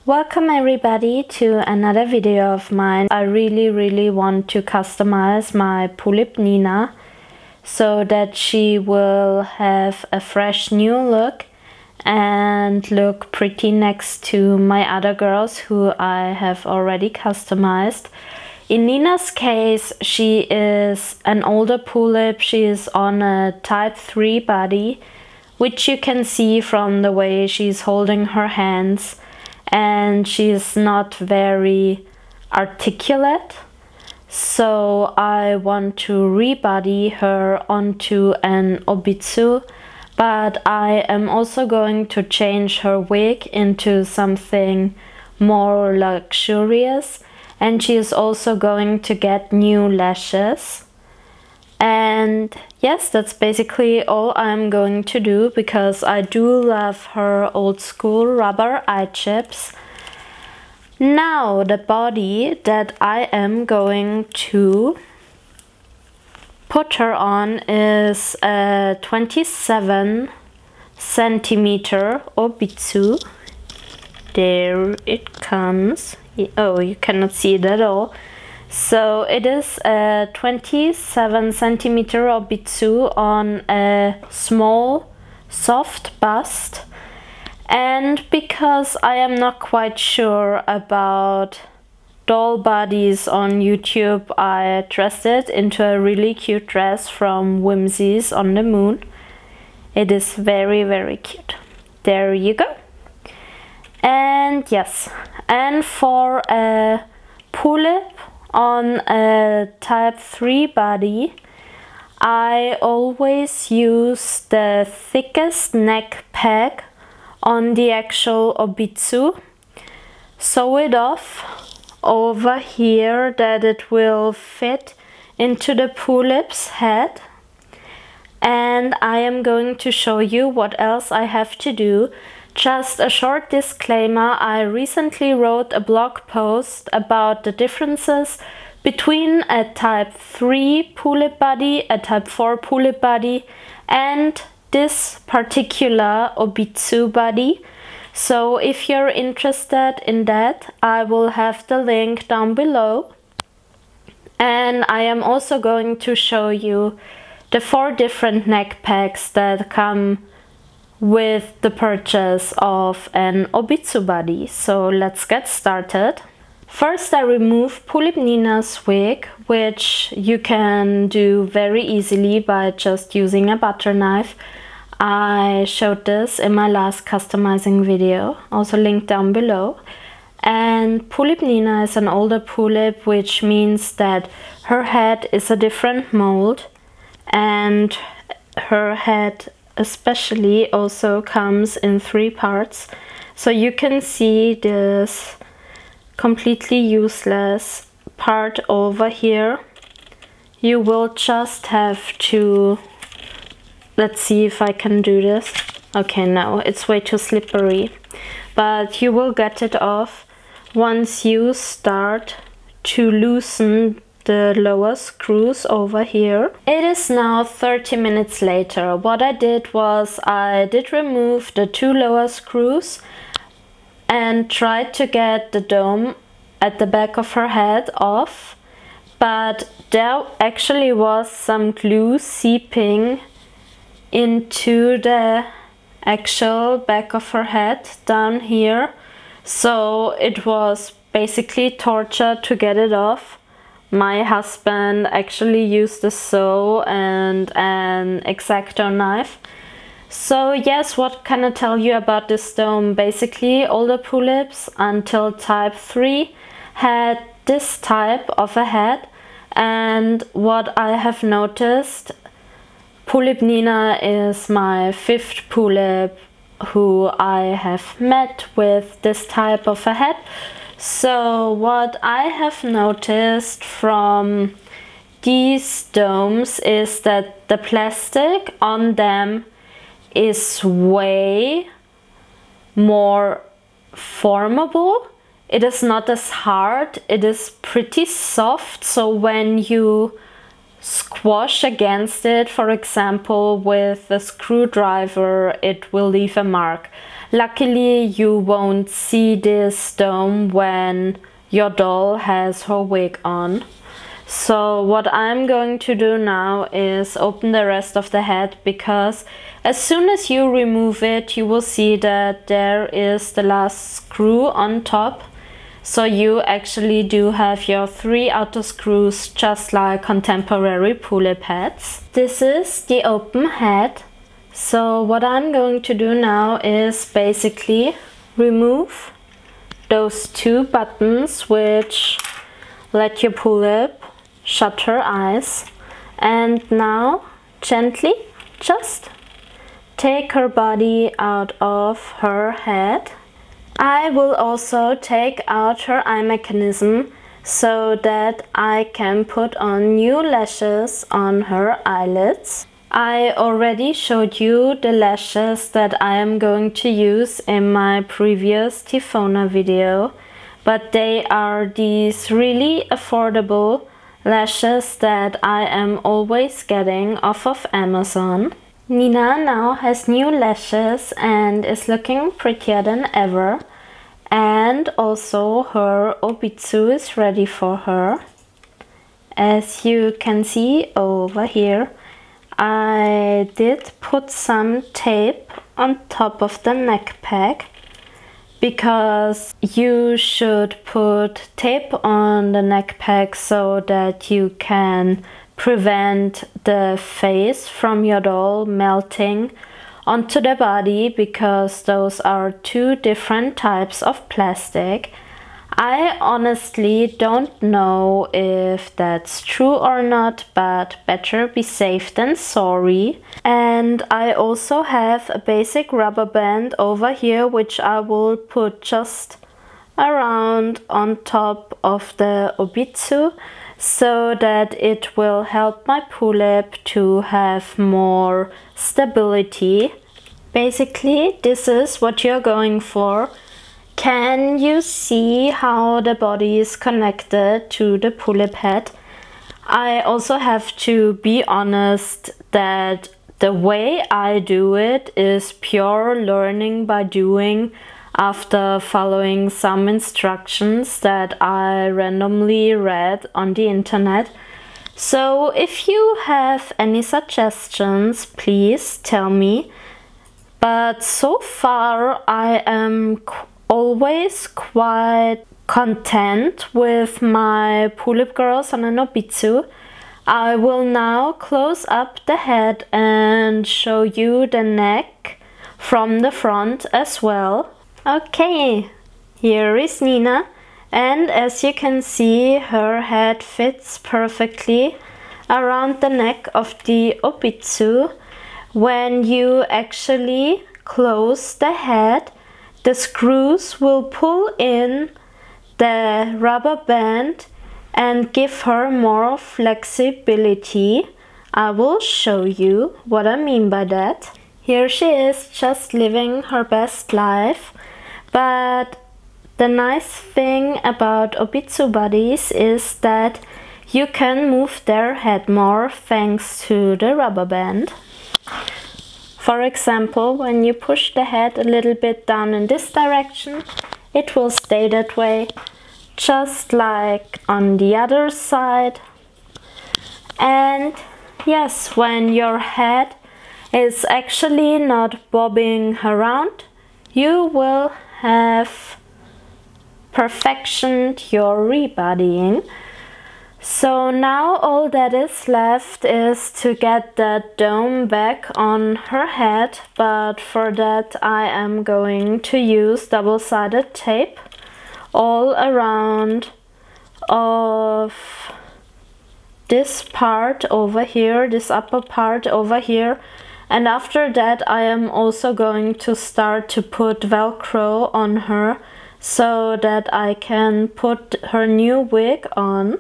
Welcome everybody to another video of mine. I really want to customize my Pullip Nina so that she will have a fresh new look and look pretty next to my other girls who I have already customized. In Nina's case, she is an older Pullip. She is on a type 3 body, which you can see from the way she's holding her hands. And she's not very articulate, so I want to rebody her onto an Obitsu, but I am also going to change her wig into something more luxurious, and she is also going to get new lashes. And yes, that's basically all I'm going to do because I do love her old school rubber eye chips. Now the body that I am going to put her on is a 27 centimeter Obitsu. There it comes. Oh, you cannot see it at all. So it is a 27 centimeter Obitsu on a small soft bust, and because I am not quite sure about doll bodies on YouTube, I dressed it into a really cute dress from Whimsy's on the Moon. It is very cute. There you go. And yes, and for a Pullip on a type 3 body, I always use the thickest neck peg on the actual Obitsu. Sew it off over here that it will fit into the Pullip's head. And I am going to show you what else I have to do. Just a short disclaimer, I recently wrote a blog post about the differences between a type 3 Pullip body, a type 4 Pullip body, and this particular Obitsu body. So if you're interested in that, I will have the link down below. And I am also going to show you the 4 different neck pegs that come with the purchase of an Obitsu body. So let's get started. First I remove Pullip Nina's wig, which you can do very easily by just using a butter knife. I showed this in my last customizing video, also linked down below. And Pullip Nina is an older Pullip, which means that her head is a different mold, and her head especially also comes in 3 parts. So you can see this completely useless part over here. You will just have to, let's see if I can do this. Okay, no, it's way too slippery, but you will get it off once you start to loosen the lower screws over here. It is now 30 minutes later. What I did was I did remove the 2 lower screws and tried to get the dome at the back of her head off, but there actually was some glue seeping into the actual back of her head down here, so it was basically torture to get it off. My husband actually used a saw and an X-Acto knife. So yes, what can I tell you about this dome? Basically, older Pullips until type 3 had this type of a head, and what I have noticed, Pullip Nina is my 5th Pullip who I have met with this type of a head. So what I have noticed from these domes is that the plastic on them is way more formable. It is not as hard, it is pretty soft, so when you squash against it, for example with a screwdriver, it will leave a mark. Luckily, you won't see this dome when your doll has her wig on. So what I'm going to do now is open the rest of the head, because as soon as you remove it, you will see that there is the last screw on top. So you actually do have your 3 outer screws, just like contemporary Pullip heads. This is the open head. So what I'm going to do now is basically remove those 2 buttons which let your Pullip shut her eyes, and now gently just take her body out of her head. I will also take out her eye mechanism so that I can put on new lashes on her eyelids. I already showed you the lashes that I am going to use in my previous Tifona video, but they are these really affordable lashes that I am always getting off of Amazon. Nina now has new lashes and is looking prettier than ever, and also her Obitsu is ready for her. As you can see over here, I did put some tape on top of the neck pack, because you should put tape on the neck pack so that you can prevent the face from your doll melting onto the body, because those are 2 different types of plastic. I honestly don't know if that's true or not, but better be safe than sorry. And I also have a basic rubber band over here, which I will put just around on top of the Obitsu, so that it will help my Pullip to have more stability. Basically, this is what you're going for. Can you see how the body is connected to the Pullip head? I also have to be honest that the way I do it is pure learning by doing, after following some instructions that I randomly read on the internet. So if you have any suggestions, please tell me. But so far I am always quite content with my Pullip girls on an Obitsu. I will now close up the head and show you the neck from the front as well. Okay, here is Nina, and as you can see, her head fits perfectly around the neck of the Obitsu. When you actually close the head, the screws will pull in the rubber band and give her more flexibility. I will show you what I mean by that. Here she is, just living her best life. But the nice thing about Obitsu bodies is that you can move their head more thanks to the rubber band. For example, when you push the head a little bit down in this direction, it will stay that way, just like on the other side. And yes, when your head is actually not bobbing around, you will have perfectioned your rebodying. So now all that is left is to get that dome back on her head, but for that I am going to use double-sided tape all around of this part over here, this upper part over here. And after that I am also going to start to put Velcro on her so that I can put her new wig on.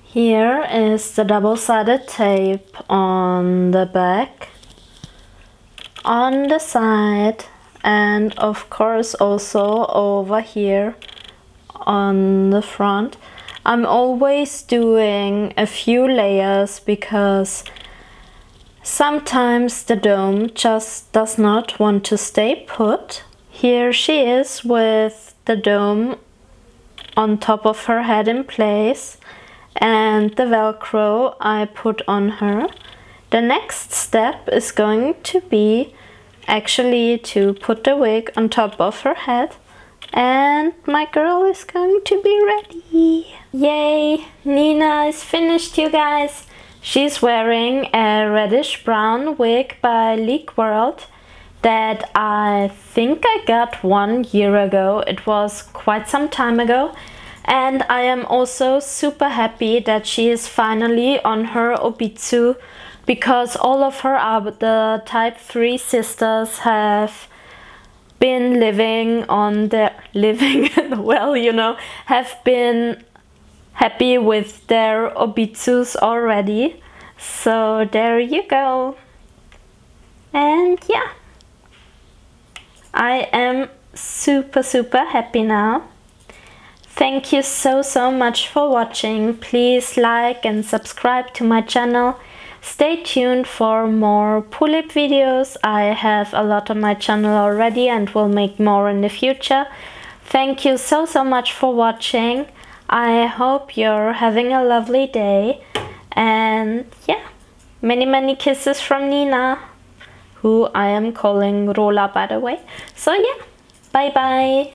Here is the double-sided tape on the back, on the side, and of course also over here on the front. I'm always doing a few layers because sometimes the dome just does not want to stay put. Here she is with the dome on top of her head in place and the Velcro I put on her. The next step is going to be actually to put the wig on top of her head, and my girl is going to be ready. Yay! Nina is finished, you guys. She's wearing a reddish brown wig by League World that I think I got 1 year ago. It was quite some time ago. And I am also super happy that she is finally on her Obitsu, because all of her other type 3 sisters have been living well, you know, have been happy with their Obitsus already. So there you go. And yeah, I am super happy now. Thank you so much for watching. Please like and subscribe to my channel. Stay tuned for more Pullip videos. I have a lot on my channel already and will make more in the future. Thank you so much for watching. I hope you're having a lovely day. And yeah, many kisses from Nina, who I am calling Rola, by the way. So yeah, bye bye.